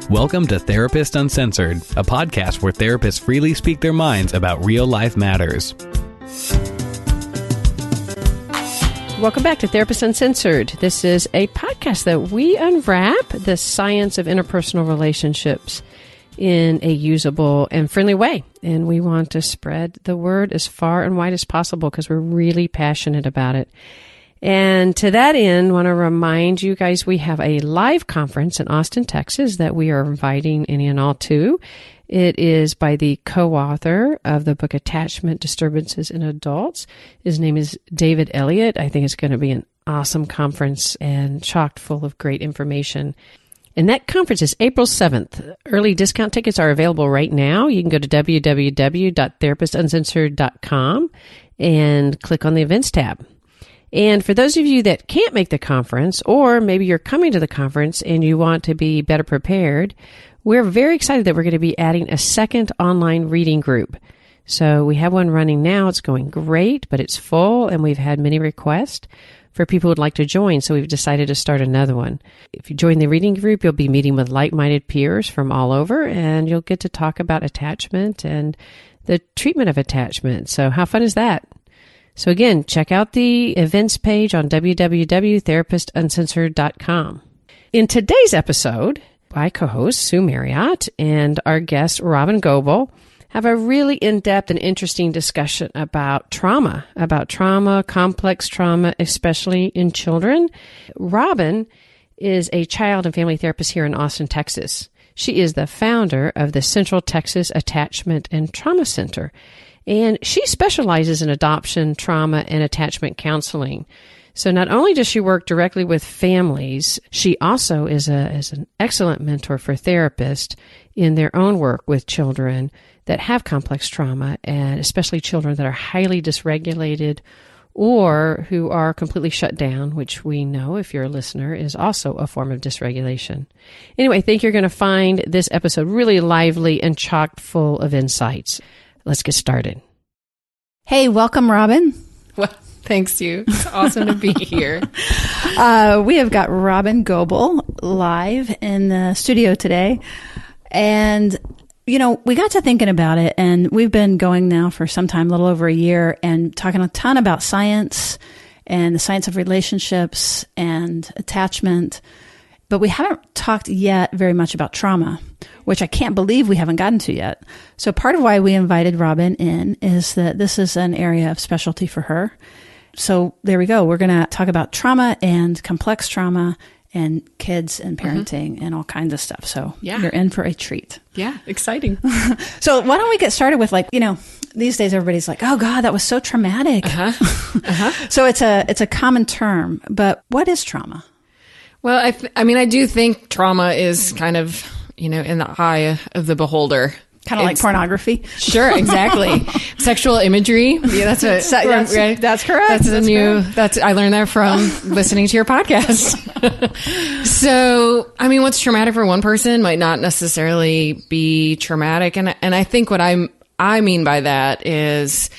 Welcome to Therapist Uncensored, a podcast where therapists freely speak their minds about real-life matters. Welcome back to Therapist Uncensored. This is a podcast that we unwrap the science of interpersonal relationships in a usable and friendly way. And we want to spread the word as far and wide as possible because we're really passionate about it. And to that end, I want to remind you guys we have a live conference in Austin, Texas that we are inviting any and all to. It is by the co-author of the book Attachment Disturbances in Adults. His name is David Elliott. I think it's going to be an awesome conference and chock full of great information. And that conference is April 7th. Early discount tickets are available right now. You can go to www.therapistuncensored.com and click on the events tab. And for those of you that can't make the conference, or maybe you're coming to the conference and you want to be better prepared, we're very excited that we're going to be adding a second online reading group. So we have one running now. It's going great, but it's full, and we've had many requests for people who would like to join, so we've decided to start another one. If you join the reading group, you'll be meeting with like-minded peers from all over, and you'll get to talk about attachment and the treatment of attachment. So how fun is that? So again, check out the events page on www.therapistuncensored.com. In today's episode, my co-host Sue Marriott and our guest Robyn Gobbel have a really in-depth and interesting discussion about trauma, complex trauma, especially in children. Robyn is a child and family therapist here in Austin, Texas. She is the founder of the Central Texas Attachment and Trauma Center. And she specializes in adoption, trauma, and attachment counseling. So not only does she work directly with families, she also is an excellent mentor for therapists in their own work with children that have complex trauma, and especially children that are highly dysregulated or who are completely shut down, which we know, if you're a listener, is also a form of dysregulation. Anyway, I think you're going to find this episode really lively and chock full of insights. Let's get started. Hey, welcome, Robyn. Well, thanks, Sue. It's awesome to be here. We have got Robyn Gobbel live in the studio today. And, you know, we got to thinking about it, and we've been going now for some time, a little over a year, and talking a ton about science and the science of relationships and attachment. But we haven't talked yet very much about trauma, which I can't believe we haven't gotten to yet. So part of why we invited Robyn in is that this is an area of specialty for her. So there we go. We're going to talk about trauma and complex trauma and kids and parenting and all kinds of stuff. So you're in for a treat. Yeah, exciting. So why don't we get started with, like, you know, these days everybody's like, oh God, that was so traumatic. So it's a common term, but what is trauma? Well, I do think trauma is kind of, you know, in the eye of the beholder. Kind of like pornography. Sure, exactly. Sexual imagery. Yeah, that's correct. That's I learned that from listening to your podcast. So, I mean, what's traumatic for one person might not necessarily be traumatic, and I think what I mean by that is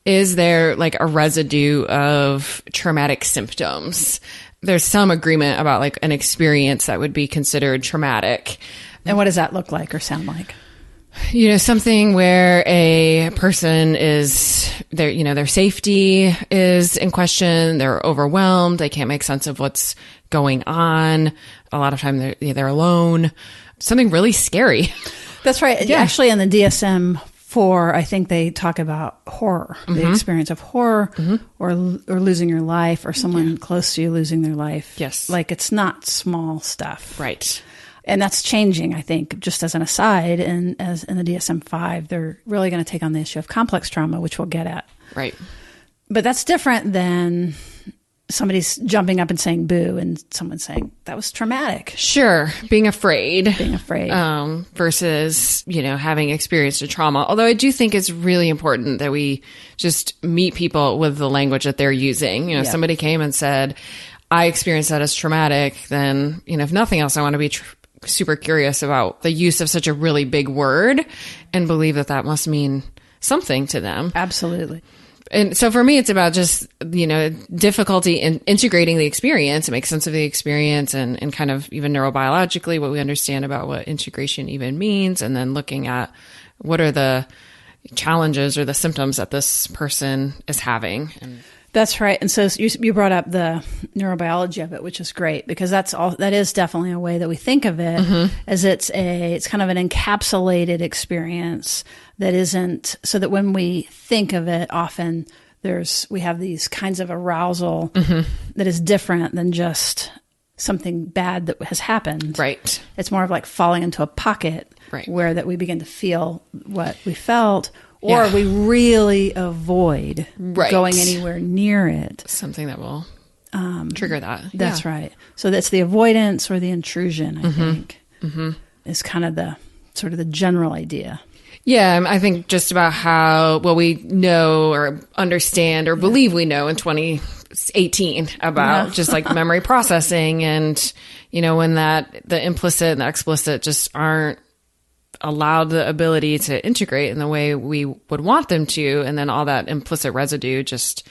there like a residue of traumatic symptoms? There's some agreement about like an experience that would be considered traumatic. And what does that look like or sound like? You know, something where a person is, their safety is in question, they're overwhelmed, they can't make sense of what's going on. A lot of time they're alone. Something really scary. That's right. Yeah. Actually, in the DSM-4, I think they talk about horror, the experience of horror or losing your life, or someone close to you losing their life. Yes. Like, it's not small stuff. Right. And that's changing, I think, just as an aside. And as in the DSM-5, they're really going to take on the issue of complex trauma, which we'll get at. Right. But that's different than somebody's jumping up and saying boo and someone saying that was traumatic. Sure. Being afraid. Versus, you know, having experienced a trauma. Although I do think it's really important that we just meet people with the language that they're using. You know, if somebody came and said, I experienced that as traumatic, then, you know, if nothing else, I want to be super curious about the use of such a really big word and believe that must mean something to them. Absolutely. And so for me, it's about just, difficulty in integrating the experience and make sense of the experience and kind of even neurobiologically what we understand about what integration even means. And then looking at what are the challenges or the symptoms that this person is having. That's right. And so you brought up the neurobiology of it, which is great because that is definitely a way that we think of it as it's kind of an encapsulated experience that isn't, so that when we think of it, often we have these kinds of arousal that is different than just something bad that has happened. Right. It's more of like falling into a pocket where that we begin to feel what we felt. Or we really avoid going anywhere near it. Something that will trigger that. That's right. So that's the avoidance or the intrusion, I think, is kind of the sort of the general idea. Yeah, I think just about how, we know or understand or believe we know in 2018 about just like memory processing and, when the implicit and the explicit just aren't allowed the ability to integrate in the way we would want them to. And then all that implicit residue just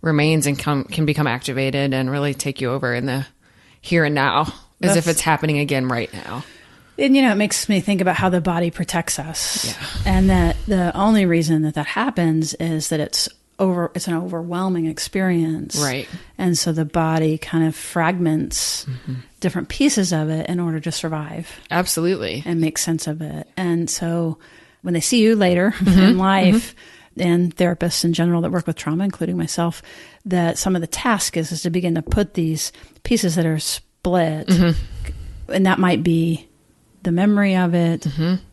remains and can become activated and really take you over in the here and now as if it's happening again right now. And, it makes me think about how the body protects us and that the only reason that happens is that it's an overwhelming experience. Right. And so the body kind of fragments different pieces of it in order to survive. Absolutely. And make sense of it. And so when they see you later in life, and therapists in general that work with trauma, including myself, that some of the task is to begin to put these pieces that are split. And that might be the memory of it,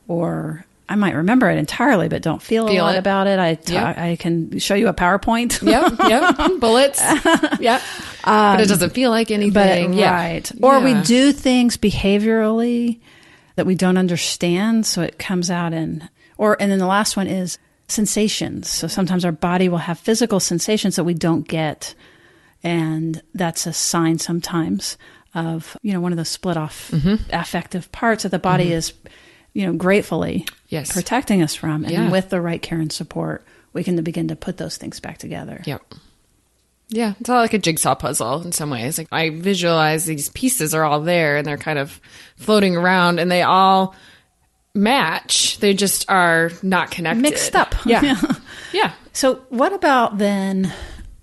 or I might remember it entirely, but don't feel a lot about it. I can show you a PowerPoint. Yep. Bullets. Yep. But it doesn't feel like anything. Right. Or we do things behaviorally that we don't understand. So it comes out and then the last one is sensations. So sometimes our body will have physical sensations that we don't get. And that's a sign sometimes of, one of those split off affective parts that the body is gratefully protecting us from. And with the right care and support, we can begin to put those things back together. Yep. Yeah. It's all like a jigsaw puzzle in some ways. Like I visualize these pieces are all there and they're kind of floating around and they all match. They just are not connected. Mixed up. Yeah. Yeah. So what about then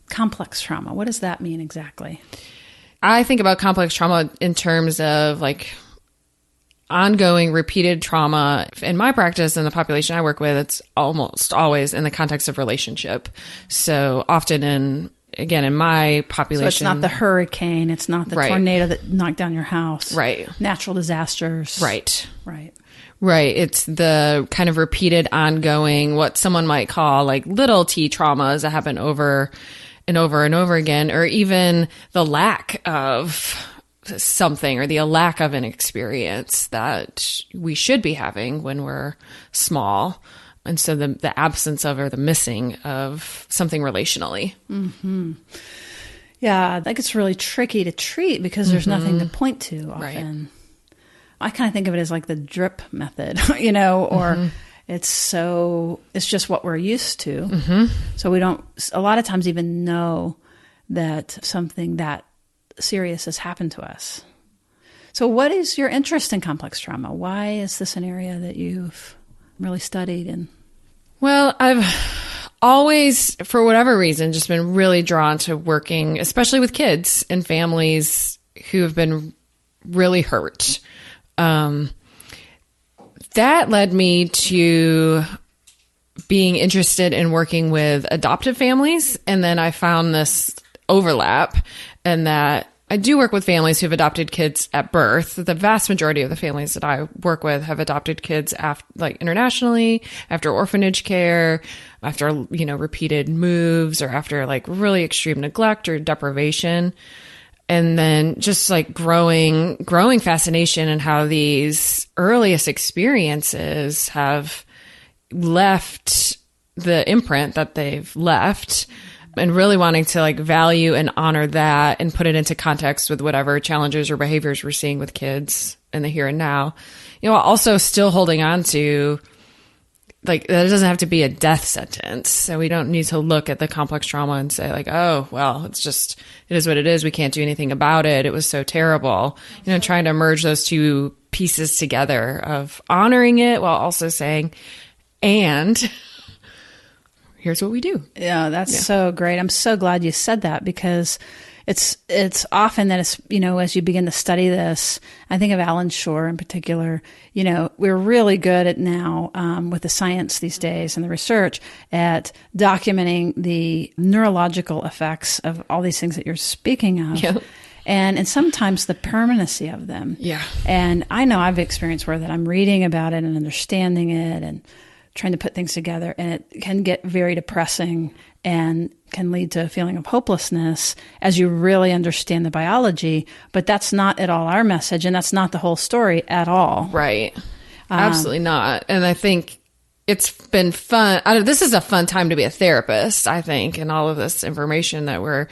complex trauma? What does that mean exactly? I think about complex trauma in terms of like ongoing repeated trauma. In my practice and the population I work with, it's almost always in the context of relationship. So often in my population. So it's not the hurricane. It's not the tornado that knocked down your house. Right. Natural disasters. Right. Right. Right. It's the kind of repeated ongoing, what someone might call like little T traumas that happen over and over and over again, or even the lack of something or the lack of an experience that we should be having when we're small. And so the absence of or the missing of something relationally. Yeah, that gets really tricky to treat because there's nothing to point to often. Right. I kind of think of it as like the drip method, or it's just what we're used to. So we don't a lot of times even know that something that serious has happened to us. So what is your interest in complex trauma? Why is this an area that you've really studied? Well, I've always, for whatever reason, just been really drawn to working, especially with kids and families who have been really hurt. That led me to being interested in working with adoptive families. And then I found this overlap and that I do work with families who've adopted kids at birth. The vast majority of the families that I work with have adopted kids internationally, after orphanage care, after, repeated moves or after really extreme neglect or deprivation. And then just growing fascination in how these earliest experiences have left the imprint that they've left, and really wanting to value and honor that and put it into context with whatever challenges or behaviors we're seeing with kids in the here and now. Also still holding on to like, that doesn't have to be a death sentence. So we don't need to look at the complex trauma and say like, oh, well, it is what it is. We can't do anything about it. It was so terrible. Trying to merge those two pieces together of honoring it while also saying, and here's what we do. Yeah, that's so great. I'm so glad you said that, because it's often that it's, as you begin to study this, I think of Alan Shore in particular, we're really good at now, with the science these days and the research at documenting the neurological effects of all these things that you're speaking of. Yep. And sometimes the permanency of them. Yeah. And I know I've experienced where that I'm reading about it and understanding it and trying to put things together, and it can get very depressing and can lead to a feeling of hopelessness as you really understand the biology. But that's not at all our message, and that's not the whole story at all. Right. Absolutely not. And I think it's been fun. This is a fun time to be a therapist, I think, and all of this information that we're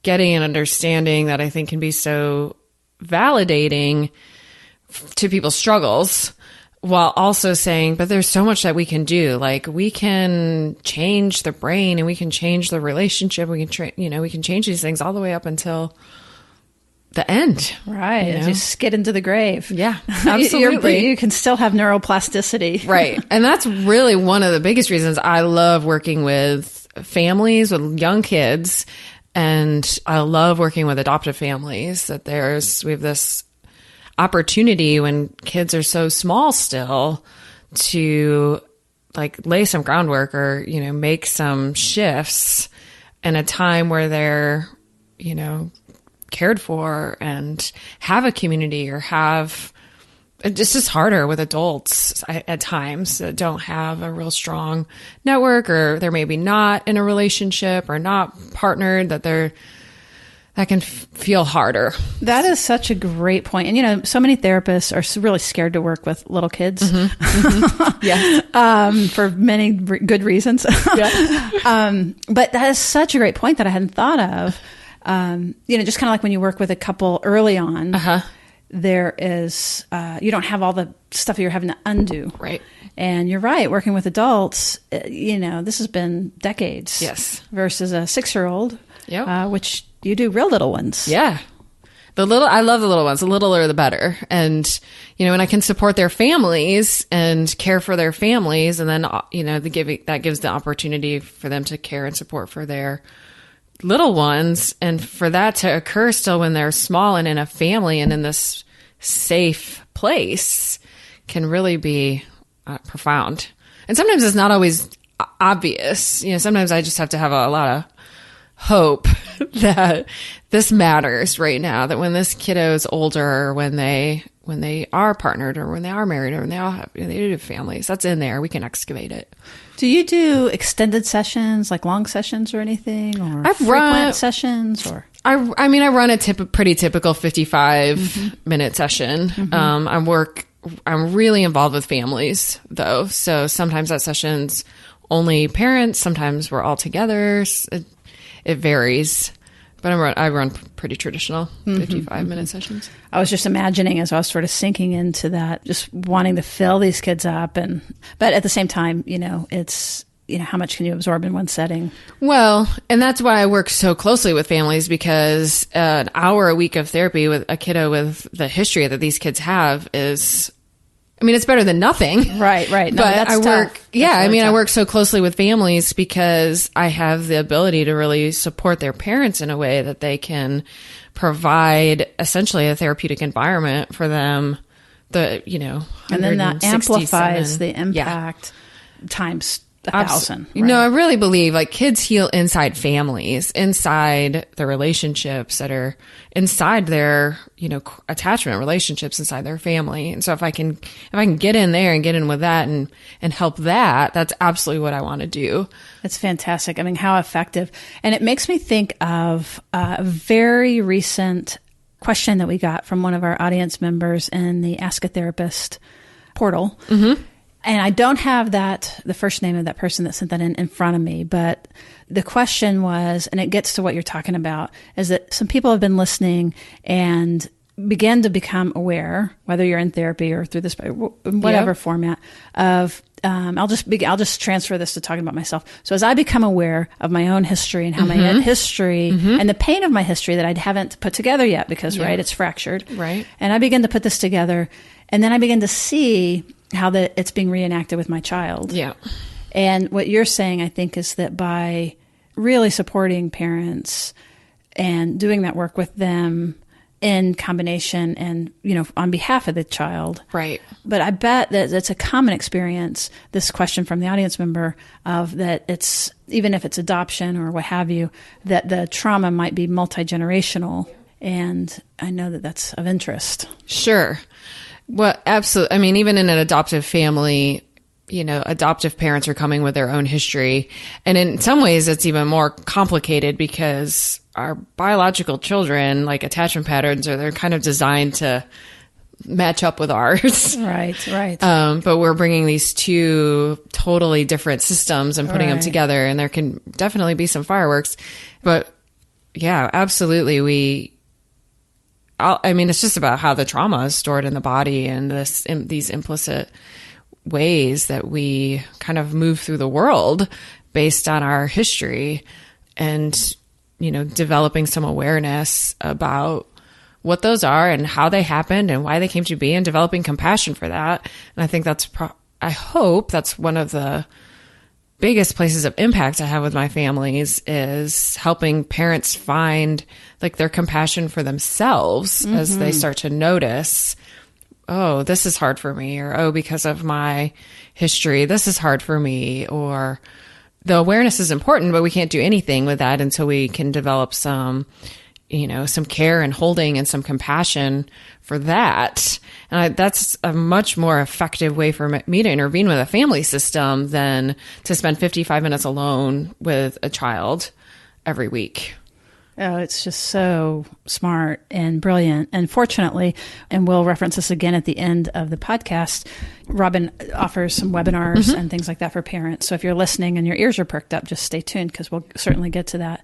getting and understanding that I think can be so validating to people's struggles, while also saying, but there's so much that we can do. Like, we can change the brain and we can change the relationship. We can, we can change these things all the way up until the end. Right. Just skid into the grave. Yeah, absolutely. You can still have neuroplasticity. Right. And that's really one of the biggest reasons I love working with families with young kids. And I love working with adoptive families, that we have this opportunity when kids are so small still to like lay some groundwork or, make some shifts in a time where they're, cared for and have a community, or it's just harder with adults at times that don't have a real strong network, or they're maybe not in a relationship or not partnered, that can feel harder. That is such a great point. And, so many therapists are really scared to work with little kids. Yeah. For many good reasons. Yeah. But that is such a great point that I hadn't thought of. Just kind of like when you work with a couple early on, there is, you don't have all the stuff you're having to undo. Right. And you're right. Working with adults, this has been decades. Yes. Versus a 6-year-old, which you do real little ones. Yeah. I love the little ones. The littler, the better. And, when I can support their families and care for their families, and then, that gives the opportunity for them to care and support for their little ones. And for that to occur still when they're small and in a family and in this safe place can really be profound. And sometimes it's not always obvious. Sometimes I just have to have a lot of hope that this matters right now, that when this kiddo is older, or when they are partnered, or when they are married, or when they do have families, that's in there. We can excavate it. Do you do extended sessions, like long sessions or anything, or frequent sessions? Or I run a pretty typical 55-minute session. Mm-hmm. I'm really involved with families, though. So sometimes that session's only parents. Sometimes we're all together. It varies. But I run pretty traditional 55-minute sessions. I was just imagining as I was sort of sinking into that, just wanting to fill these kids up. But at the same time, it's, how much can you absorb in one setting? Well, and that's why I work so closely with families, because an hour a week of therapy with a kiddo with the history that these kids have is, it's better than nothing. Right. No, but that's tough. I work so closely with families because I have the ability to really support their parents in a way that they can provide essentially a therapeutic environment for them. And then that amplifies the impact times 1,000. Right? No, I really believe like kids heal inside families, inside the relationships that are inside their, attachment relationships inside their family. And so if I can get in there and get in with that and help that's absolutely what I want to do. It's fantastic. How effective. And it makes me think of a very recent question that we got from one of our audience members in the Ask a Therapist portal. Mm-hmm. And I don't have the first name of that person that sent that in front of me, but the question was, and it gets to what you're talking about, is that some people have been listening and begin to become aware, whether you're in therapy or through this, whatever format of, I'll just transfer this to talking about myself. So as I become aware of my own history and how my history and the pain of my history that I haven't put together yet because, right, it's fractured. Right. And I begin to put this together, and then I begin to see how it's being reenacted with my child. Yeah. And what you're saying, I think, is that by really supporting parents and doing that work with them in combination and, on behalf of the child. Right. But I bet that it's a common experience, this question from the audience member, of that it's, even if it's adoption or what have you, that the trauma might be multi-generational. And I know that that's of interest. Sure. Well, absolutely. I mean, even in an adoptive family, adoptive parents are coming with their own history. And in some ways, it's even more complicated because our biological children, like attachment patterns, they're kind of designed to match up with ours. Right. But we're bringing these two totally different systems and putting them together, and there can definitely be some fireworks. But yeah, absolutely. It's just about how the trauma is stored in the body and these implicit ways that we kind of move through the world based on our history, and developing some awareness about what those are and how they happened and why they came to be, and developing compassion for that. And I think I hope that's one of the biggest places of impact I have with my families, is helping parents find like their compassion for themselves as they start to notice, oh, this is hard for me, or, oh, because of my history, this is hard for me. Or the awareness is important, but we can't do anything with that until we can develop some care and holding and some compassion for that. And that's a much more effective way for me to intervene with a family system than to spend 55 minutes alone with a child every week. Oh, it's just so smart and brilliant. And fortunately, and we'll reference this again at the end of the podcast, Robyn offers some webinars and things like that for parents. So if you're listening and your ears are perked up, just stay tuned because we'll certainly get to that.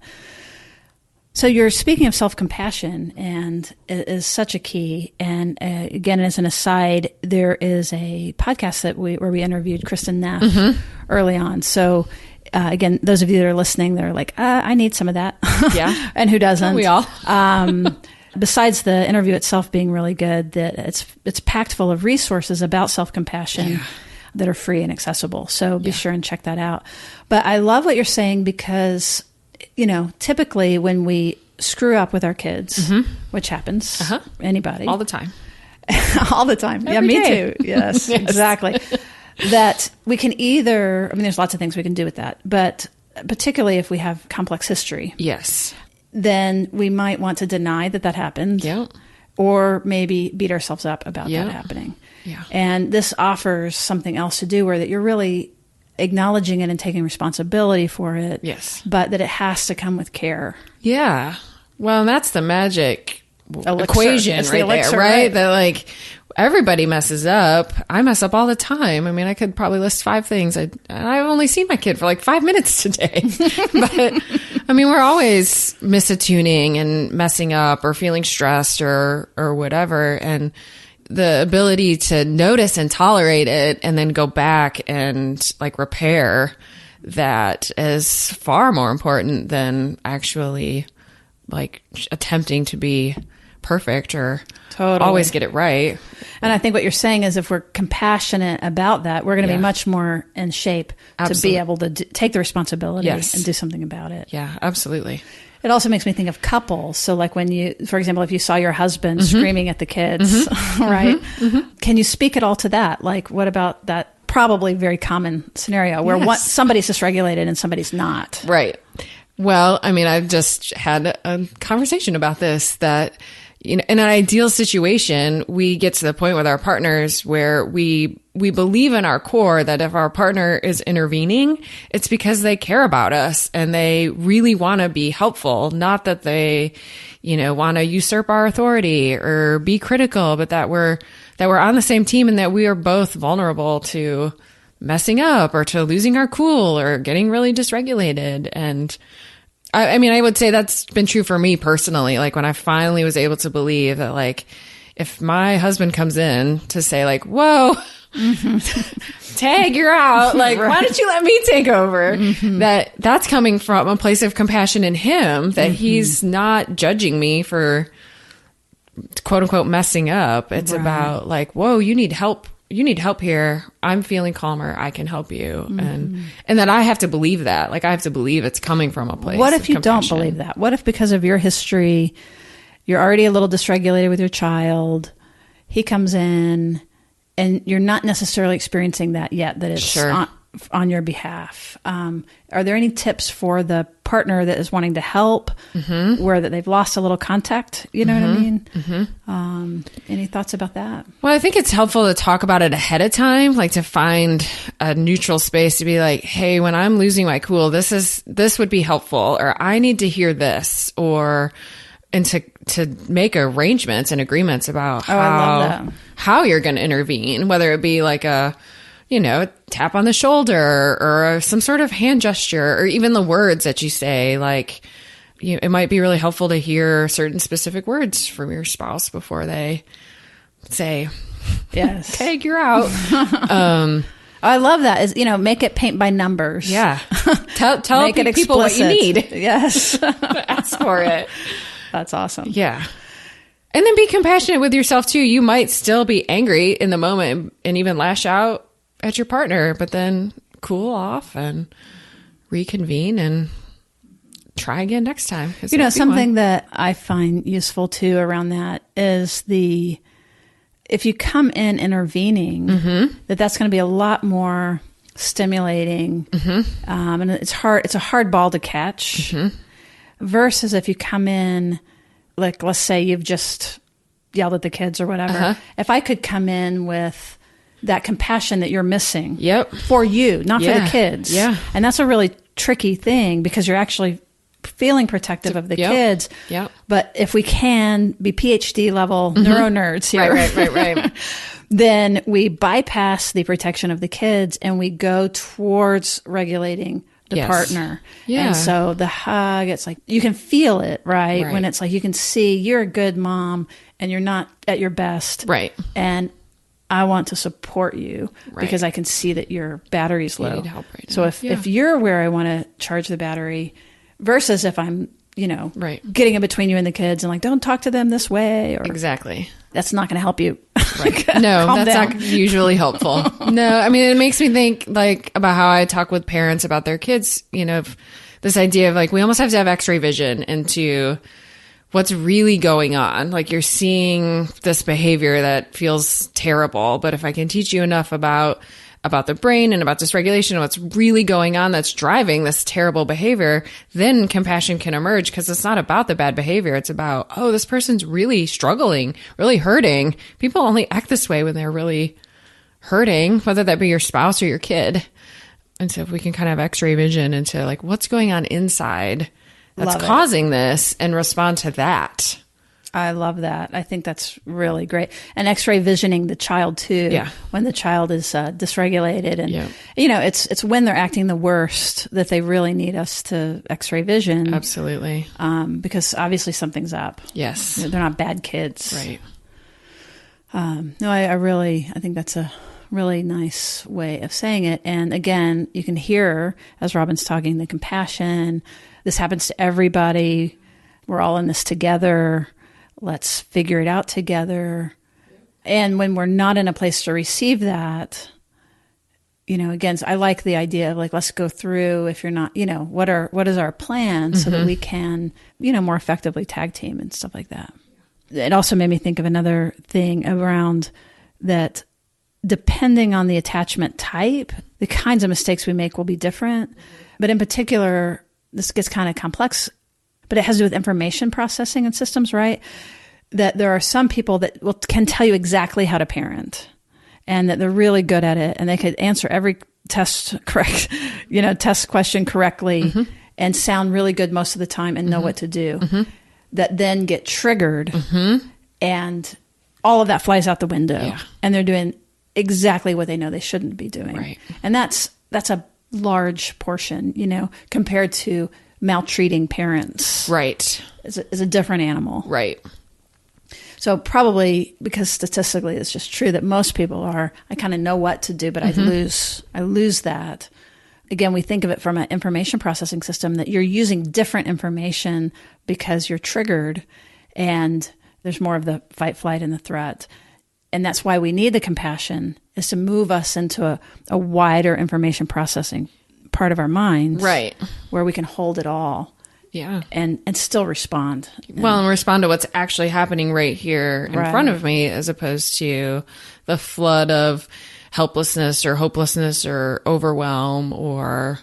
So you're speaking of self-compassion, and it is such a key. And again, as an aside, there is a podcast where we interviewed Kristen Neff early on. So again, those of you that are listening, they're like, I need some of that. Yeah. And who doesn't? We all. Besides the interview itself being really good, that it's packed full of resources about self-compassion that are free and accessible. So be sure and check that out. But I love what you're saying because, typically when we screw up with our kids, which happens, anybody. All the time. All the time. Every me day. too. Yes, exactly. That we can either, there's lots of things we can do with that, but particularly if we have complex history. Yes. Then we might want to deny that happened. Yeah. Or maybe beat ourselves up about that happening. Yeah. And this offers something else to do where that you're really acknowledging it and taking responsibility for it. Yes. But that it has to come with care. Yeah. Well, that's the magic Elixir. equation It's right the elixir, there, right? right? That like everybody messes up. I mess up all the time. I could probably list 5 things. I've only seen my kid for like 5 minutes today. But we're always misattuning and messing up or feeling stressed or whatever. And the ability to notice and tolerate it and then go back and like repair that is far more important than actually like attempting to be perfect or always get it right. And I think what you're saying is if we're compassionate about that, we're going to be much more in shape to be able to take the responsibility and do something about it. Yeah, absolutely. It also makes me think of couples. So like when you, for example, if you saw your husband screaming at the kids, right? Can you speak at all to that? Like what about that probably very common scenario where somebody's dysregulated and somebody's not? Right. Well, I've just had a conversation about this that, in an ideal situation, we get to the point with our partners where we believe in our core that if our partner is intervening, it's because they care about us and they really want to be helpful, not that they, want to usurp our authority or be critical, but that we're on the same team and that we are both vulnerable to messing up or to losing our cool or getting really dysregulated. And I mean, I would say that's been true for me personally. Like when I finally was able to believe that, like, if my husband comes in to say like, whoa, Tag, you're out. Like, why don't you let me take over? That's coming from a place of compassion in him, that he's not judging me for quote unquote messing up. It's about like, whoa, you need help. You need help here. I'm feeling calmer. I can help you. And then I have to believe that. Like, I have to believe it's coming from a place. What if you compassion. don't believe that? What if because of your history, you're already a little dysregulated with your child, he comes in, and you're not necessarily experiencing that yet, that it's on your behalf. Are there any tips for the partner that is wanting to help, where that they've lost a little contact? You know what I mean? Any thoughts about that? Well, I think it's helpful to talk about it ahead of time, like to find a neutral space to be like, hey, when I'm losing my cool, this would be helpful, or I need to hear this, and to make arrangements and agreements about how you're going to intervene, whether it be like a tap on the shoulder or some sort of hand gesture, or even the words that you say. Like, it might be really helpful to hear certain specific words from your spouse before they say, yes, Tag, you're out. I love that. Is, make it paint by numbers. Yeah. Tell people what you need. Yes. Ask for it. That's awesome. Yeah. And then be compassionate with yourself too. You might still be angry in the moment and even lash out at your partner, but then cool off and reconvene and try again next time. Something that I find useful too around that is if you come in intervening, that's going to be a lot more stimulating. And it's a hard ball to catch. Versus if you come in, like, let's say you've just yelled at the kids or whatever. If I could come in with that compassion that you're missing for you, not for the kids. Yeah. And that's a really tricky thing, because you're actually feeling protective of the kids. But if we can be PhD level neuro nerds here, right. then we bypass the protection of the kids and we go towards regulating the partner. Yeah. And so the hug, it's like, you can feel it, right? When it's like, you can see you're a good mom and you're not at your best. Right. And I want to support you because I can see that your battery's low. You need help right now. So if you're where I want to charge the battery, versus if I'm, getting in between you and the kids and like, don't talk to them this way. Or exactly. That's not going to help you. Right. No, that's not usually helpful. No, I mean, it makes me think like about how I talk with parents about their kids, this idea of like, we almost have to have x-ray vision into what's really going on. Like, you're seeing this behavior that feels terrible, but if I can teach you enough about the brain and about dysregulation and what's really going on that's driving this terrible behavior, then compassion can emerge, because it's not about the bad behavior. It's about, oh, this person's really struggling, really hurting. People only act this way when they're really hurting, whether that be your spouse or your kid. And so if we can kind of x-ray vision into like what's going on inside that's causing this and respond to that. I love that. I think that's really great. And x-ray visioning the child too, when the child is dysregulated. And, it's when they're acting the worst that they really need us to x-ray vision. Absolutely. Because obviously something's up. Yes. They're not bad kids. Right. I think that's a really nice way of saying it. And again, you can hear, as Robyn's talking, the compassion. This happens to everybody. We're all in this together. Let's figure it out together. And when we're not in a place to receive that, again, I like the idea of like, let's go through, if you're not, what is our plan so that we can, more effectively tag team and stuff like that. It also made me think of another thing around that. Depending on the attachment type, the kinds of mistakes we make will be different. But in particular, this gets kind of complex, but it has to do with information processing and systems, right? That there are some people that can tell you exactly how to parent, and that they're really good at it, and they could answer every test question correctly and sound really good most of the time and know what to do. That then get triggered and all of that flies out the window and they're doing exactly what they know they shouldn't be doing. Right. And that's a large portion, compared to maltreating parents. Right. Is a different animal. Right. So probably because statistically it's just true that most people are, I kind of know what to do, but I lose that. Again, we think of it from an information processing system that you're using different information because you're triggered and there's more of the fight, flight, and the threat. And that's why we need the compassion, is to move us into a wider information processing part of our minds. Right. Where we can hold it all. Yeah. And still respond. Well, and respond to what's actually happening right here in front of me, as opposed to the flood of helplessness or hopelessness or overwhelm or,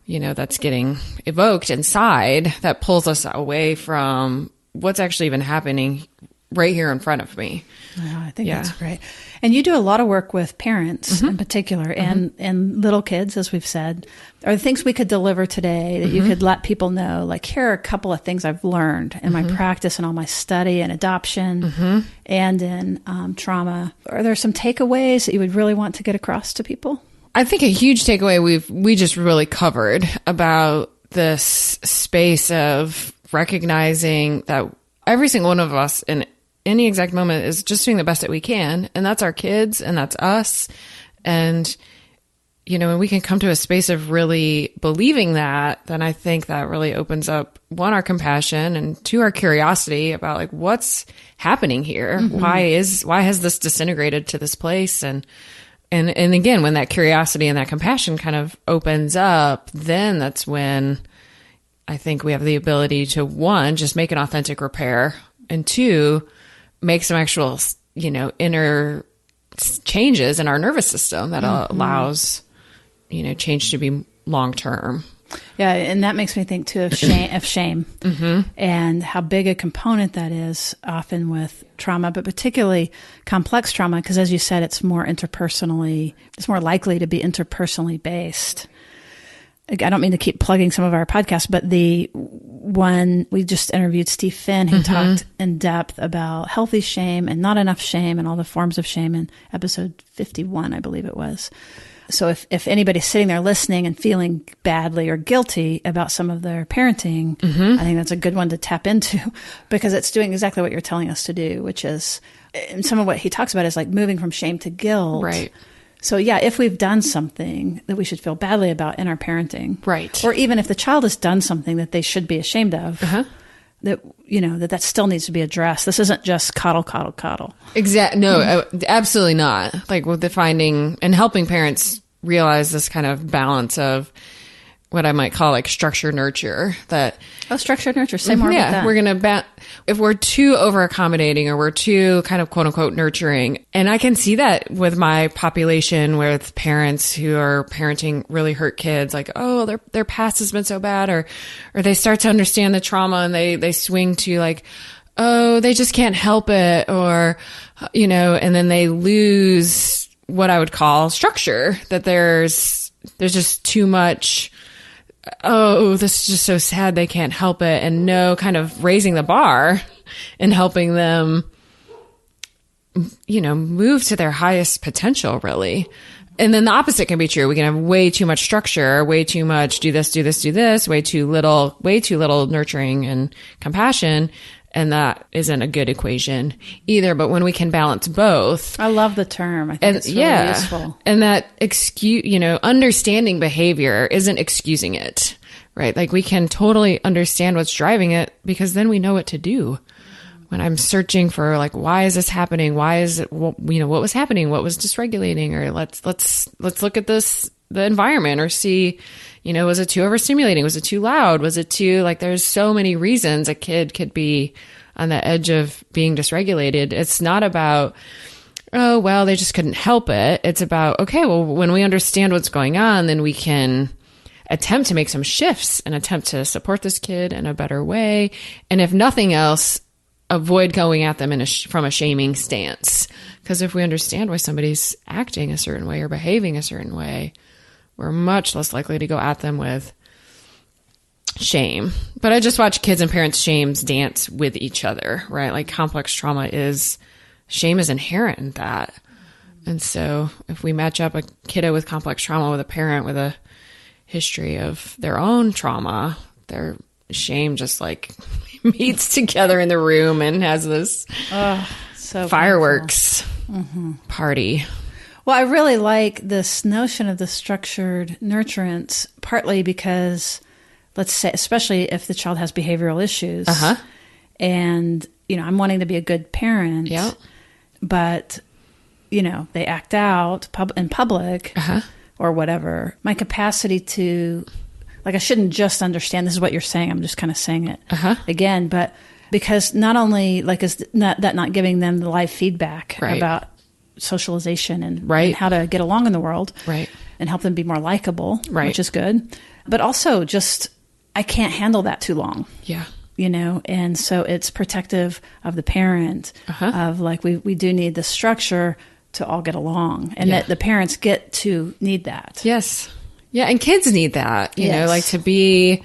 that's getting evoked inside that pulls us away from what's actually even happening right here in front of me. Oh, I think that's great. And you do a lot of work with parents in particular and little kids, as we've said. Are there things we could deliver today that you could let people know? Like, here are a couple of things I've learned in my practice and all my study and adoption and in trauma. Are there some takeaways that you would really want to get across to people? I think a huge takeaway we just really covered about this space of recognizing that every single one of us in any exact moment is just doing the best that we can. And that's our kids and that's us. And, when we can come to a space of really believing that, then I think that really opens up, one, our compassion, and two, our curiosity about like, what's happening here? Why has this disintegrated to this place? And again, when that curiosity and that compassion kind of opens up, then that's when I think we have the ability to, one, just make an authentic repair, and two, make some actual, inner changes in our nervous system that allows, change to be long-term. Yeah. And that makes me think too of shame and how big a component that is often with trauma, but particularly complex trauma. Because as you said, it's more likely to be interpersonally based. I don't mean to keep plugging some of our podcasts, but the one we just interviewed, Steve Finn, who talked in depth about healthy shame and not enough shame and all the forms of shame in episode 51, I believe it was. So if anybody's sitting there listening and feeling badly or guilty about some of their parenting, I think that's a good one to tap into, because it's doing exactly what you're telling us to do, which is, and some of what he talks about is like moving from shame to guilt. Right. So yeah, if we've done something that we should feel badly about in our parenting, right, or even if the child has done something that they should be ashamed of, that still needs to be addressed. This isn't just coddle. No, absolutely not. Like, with defining and helping parents realize this kind of balance of what I might call like structure nurture. Structure nurture. Say more about that. We're gonna if we're too over accommodating or we're too kind of quote unquote nurturing, and I can see that with my population with parents who are parenting really hurt kids, like, oh, their past has been so bad, or they start to understand the trauma and they swing to like, oh, they just can't help it, or and then they lose what I would call structure, that there's just too much. Oh, this is just so sad, they can't help it. And no kind of raising the bar and helping them, move to their highest potential, really. And then the opposite can be true. We can have way too much structure, way too much do this, way too little nurturing and compassion. And that isn't a good equation either. But when we can balance both. I love the term. I think it's really useful. And that understanding behavior isn't excusing it, right? Like, we can totally understand what's driving it, because then we know what to do. When I'm searching for like, why is this happening? Why is it, what was happening? What was dysregulating? Or let's look at the environment, or see, was it too overstimulating? Was it too loud? Was it too, like, there's so many reasons a kid could be on the edge of being dysregulated. It's not about, oh, well, they just couldn't help it. It's about, okay, well, when we understand what's going on, then we can attempt to make some shifts and attempt to support this kid in a better way. And if nothing else, avoid going at them from a shaming stance. Because if we understand why somebody's acting a certain way or behaving a certain way, we're much less likely to go at them with shame. But I just watch kids and parents' shames dance with each other, right? Like, complex trauma shame is inherent in that. And so if we match up a kiddo with complex trauma with a parent with a history of their own trauma, their shame just like meets together in the room and has this So fireworks party. Well, I really like this notion of the structured nurturance, partly because, let's say, especially if the child has behavioral issues, and, I'm wanting to be a good parent, but, they act out in public or whatever. My capacity to, I shouldn't just understand this is what you're saying. I'm just kind of saying it again, but because not only, is not giving them the live feedback about socialization and how to get along in the world and help them be more likable, which is good. But also just, I can't handle that too long. Yeah. And so it's protective of the parent of we do need the structure to all get along and that the parents get to need that. Yes. Yeah. And kids need that, you know, to be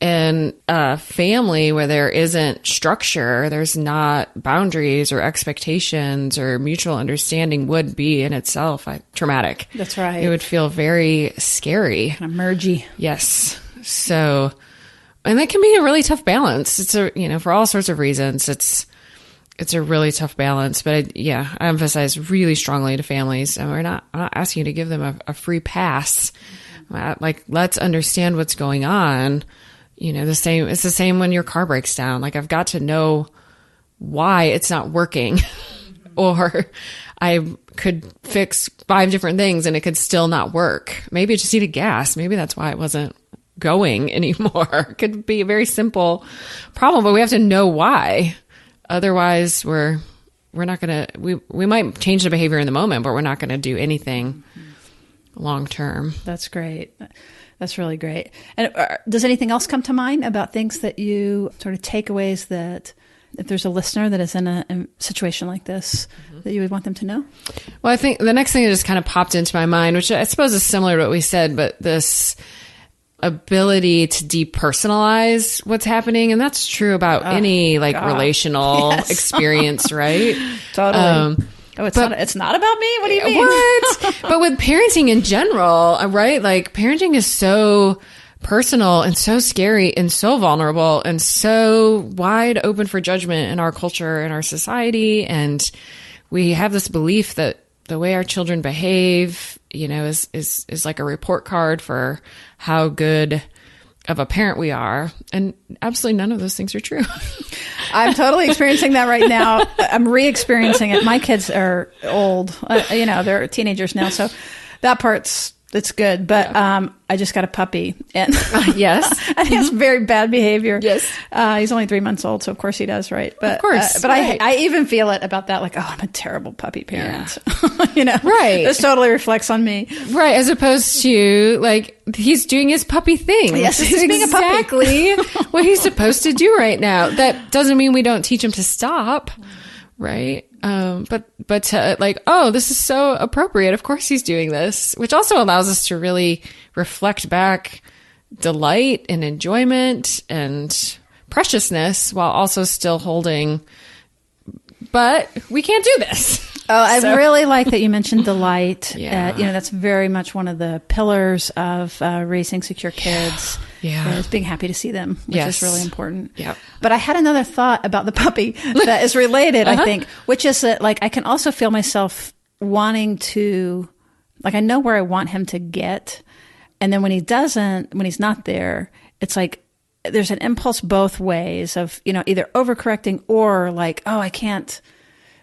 in a family where there isn't structure, there's not boundaries or expectations or mutual understanding would be in itself traumatic. That's right. It would feel very scary. Kind of mergy. Yes. So, and that can be a really tough balance. It's for all sorts of reasons, it's a really tough balance. But I emphasize really strongly to families, and I'm not asking you to give them a free pass. Let's understand what's going on. It's the same when your car breaks down. I've got to know why it's not working or I could fix 5 different things and it could still not work. Maybe it just needed gas. Maybe that's why it wasn't going anymore. It could be a very simple problem, but we have to know why. Otherwise we're not going to, we might change the behavior in the moment, but we're not going to do anything long term. That's great. That's really great. And does anything else come to mind about things that you sort of takeaways that if there's a listener that is in a situation like this that you would want them to know? Well, I think the next thing that just kind of popped into my mind, which I suppose is similar to what we said, but this ability to depersonalize what's happening. And that's true about any relational experience, right? Totally. It's not about me? What do you mean? What? But with parenting in general, right? Parenting is so personal and so scary and so vulnerable and so wide open for judgment in our culture and our society. And we have this belief that the way our children behave, is like a report card for how good of a parent we are. And absolutely none of those things are true. I'm totally experiencing that right now. I'm re-experiencing it. My kids are old. They're teenagers now. So that it's good. But I just got a puppy. And yes. I think it's very bad behavior. Yes. He's only 3 months old. So of course he does, right? But, of course. But right. I even feel it about that. I'm a terrible puppy parent. Yeah. Right. This totally reflects on me. Right. As opposed to he's doing his puppy thing. Yes. This is exactly what he's supposed to do right now. That doesn't mean we don't teach him to stop. Right. But to this is so appropriate. Of course he's doing this, which also allows us to really reflect back delight and enjoyment and preciousness while also still holding, but we can't do this. Oh, I really like that you mentioned delight. Yeah. That's very much one of the pillars of raising secure kids. Yeah. Is being happy to see them, which is really important. Yeah. But I had another thought about the puppy that is related, I think, which is that I can also feel myself wanting to, I know where I want him to get. And then when he's not there, it's there's an impulse both ways of, either overcorrecting or I can't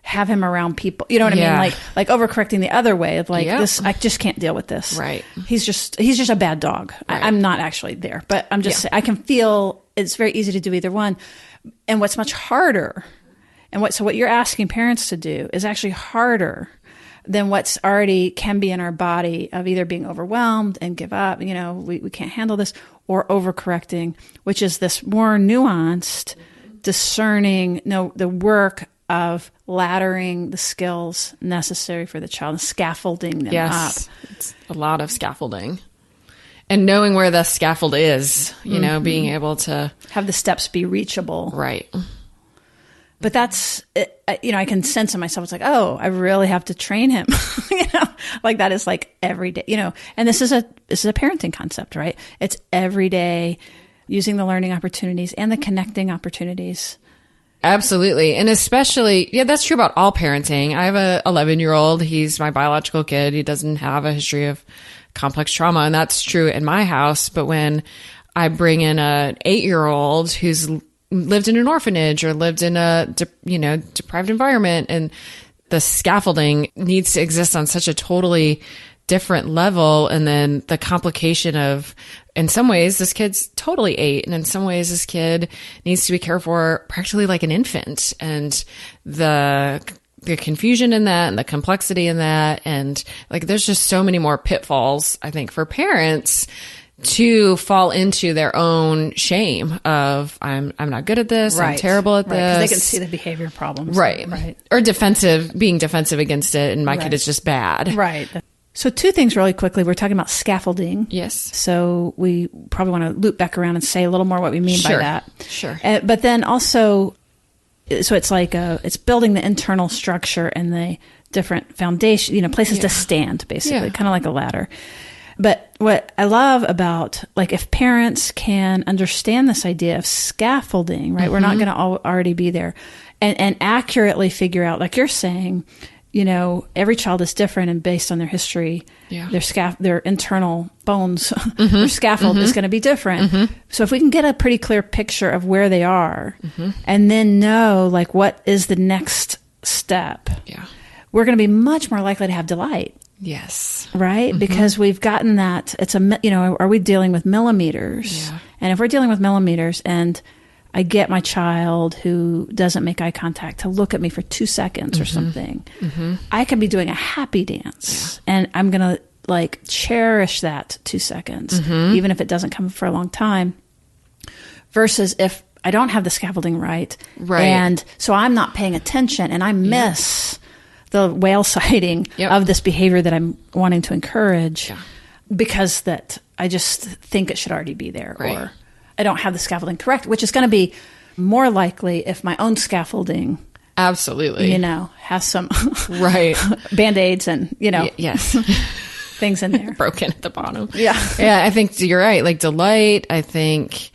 have him around people. You know what I mean? Like overcorrecting the other way of this, I just can't deal with this. Right. He's just a bad dog. Right. I'm not actually there, but I'm just saying, I can feel it's very easy to do either one. And what's much harder so what you're asking parents to do is actually harder than what's already can be in our body of either being overwhelmed and give up, we can't handle this, or overcorrecting, which is this more nuanced, discerning, the work of laddering the skills necessary for the child, scaffolding them up. It's a lot of scaffolding. And knowing where the scaffold is, being able to have the steps be reachable. Right. But that's, I can sense in myself, it's I really have to train him, that is every day, and this is a parenting concept, right? It's every day using the learning opportunities and the connecting opportunities. Absolutely. And especially, that's true about all parenting. I have a 11-year-old. He's my biological kid. He doesn't have a history of complex trauma. And that's true in my house. But when I bring in an 8-year-old who's lived in an orphanage or lived in a, deprived environment, and the scaffolding needs to exist on such a totally different level. And then the complication of, in some ways, this kid's totally 8. And in some ways, this kid needs to be cared for practically like an infant. And the confusion in that and the complexity in that. And like, there's just so many more pitfalls, I think, for parents to fall into their own shame of I'm not good at this. Right. I'm terrible at this. 'Cause they can see the behavior problems. Right. Or being defensive against it. And my kid is just bad. Right. So 2 things really quickly. We're talking about scaffolding. Yes. So we probably want to loop back around and say a little more what we mean by that. Sure. But then also, so it's like it's building the internal structure and the different foundation, places to stand, basically, kind of like a ladder. But what I love about, like, if parents can understand this idea of scaffolding, right? We're not going to already be there, and accurately figure out, like you're saying, every child is different, and based on their history, their internal bones, their scaffold is going to be different. So if we can get a pretty clear picture of where they are, and then know, like, what is the next step, we're going to be much more likely to have delight. Yes. Right? Because we've gotten that. It's are we dealing with millimeters? Yeah. And if we're dealing with millimeters, and I get my child who doesn't make eye contact to look at me for 2 seconds or something, I can be doing a happy dance, and I'm going to like cherish that 2 seconds, even if it doesn't come for a long time, versus if I don't have the scaffolding right. And so I'm not paying attention, and I miss the whale sighting of this behavior that I'm wanting to encourage because that I just think it should already be there, or I don't have the scaffolding correct, which is going to be more likely if my own scaffolding absolutely has some Band-Aids and yes things in there broken at the bottom. I think you're right. Like delight, I think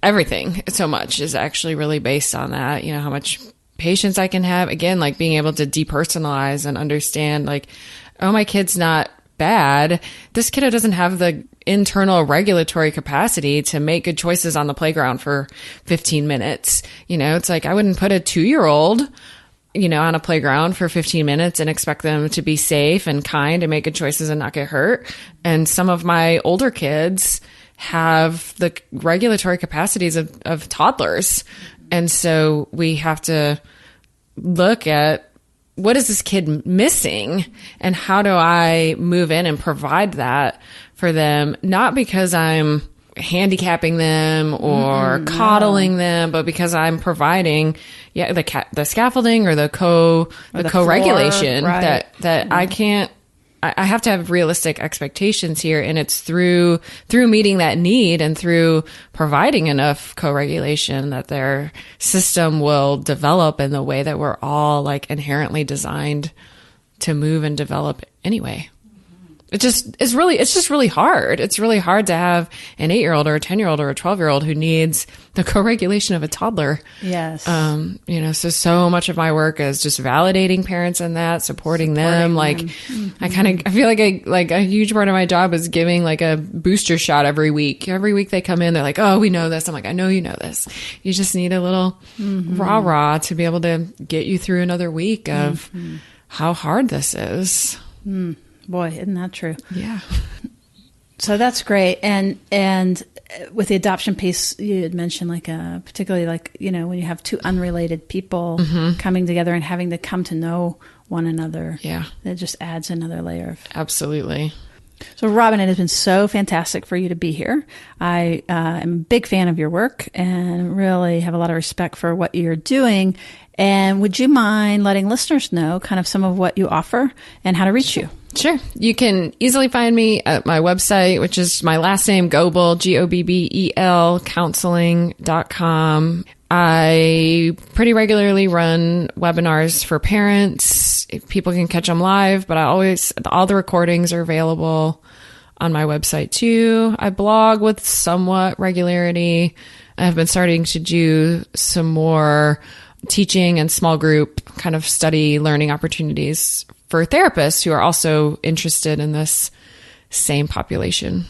everything so much is actually really based on that. How much patience I can have, again, like being able to depersonalize and understand, like, oh, my kid's not bad. This kiddo doesn't have the internal regulatory capacity to make good choices on the playground for 15 minutes. It's like I wouldn't put a 2-year-old, on a playground for 15 minutes and expect them to be safe and kind and make good choices and not get hurt. And some of my older kids have the regulatory capacities of toddlers. And so we have to look at what is this kid missing and how do I move in and provide that for them, not because I'm handicapping them or coddling them, but because I'm providing the scaffolding or the co-regulation that I can't. I have to have realistic expectations here, and it's through meeting that need and through providing enough co-regulation that their system will develop in the way that we're all like inherently designed to move and develop anyway. It's just really hard. It's really hard to have an 8-year-old or a 10-year-old or a 12-year-old who needs the co-regulation of a toddler. Yes. So much of my work is just validating parents in that, supporting them. Like, I feel like a huge part of my job is giving like a booster shot every week. Every week they come in, they're like, oh, we know this. I'm like, I know you know this. You just need a little rah-rah to be able to get you through another week of how hard this is. Boy, isn't that true? Yeah. So that's great. And with the adoption piece, you had mentioned particularly when you have 2 unrelated people coming together and having to come to know one another. Yeah. It just adds another layer. Absolutely. So Robyn, it has been so fantastic for you to be here. I am a big fan of your work and really have a lot of respect for what you're doing. And would you mind letting listeners know kind of some of what you offer and how to reach you? Sure. You can easily find me at my website, which is my last name, Gobbel, Gobbel, counseling.com. I pretty regularly run webinars for parents. People can catch them live, but all the recordings are available on my website too. I blog with somewhat regularity. I have been starting to do some more teaching and small group kind of study learning opportunities for therapists who are also interested in this same population.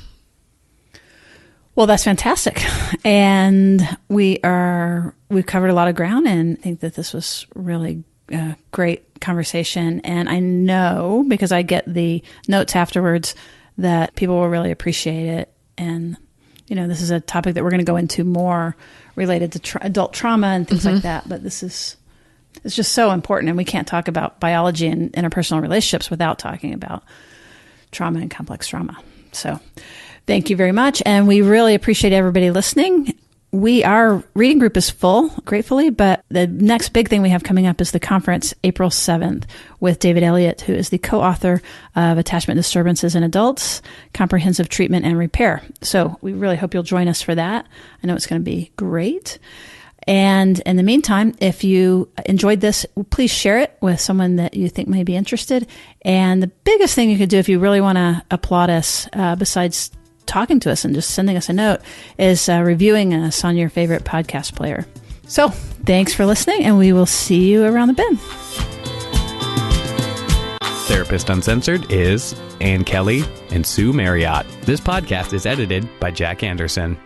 Well, that's fantastic. And we've covered a lot of ground, and I think that this was really a great conversation. And I know, because I get the notes afterwards, that people will really appreciate it. And, this is a topic that we're going to go into more related to adult trauma and things like that. But it's just so important. And we can't talk about biology and interpersonal relationships without talking about trauma and complex trauma. So thank you very much. And we really appreciate everybody listening. Our reading group is full, gratefully, but the next big thing we have coming up is the conference April 7th with David Elliott, who is the co-author of Attachment Disturbances in Adults, Comprehensive Treatment and Repair. So we really hope you'll join us for that. I know it's going to be great. And in the meantime, if you enjoyed this, please share it with someone that you think may be interested. And the biggest thing you could do if you really want to applaud us, besides talking to us and just sending us a note, is reviewing us on your favorite podcast player. So thanks for listening, and we will see you around the bend. Therapist Uncensored is Ann Kelly and Sue Marriott. This podcast is edited by Jack Anderson.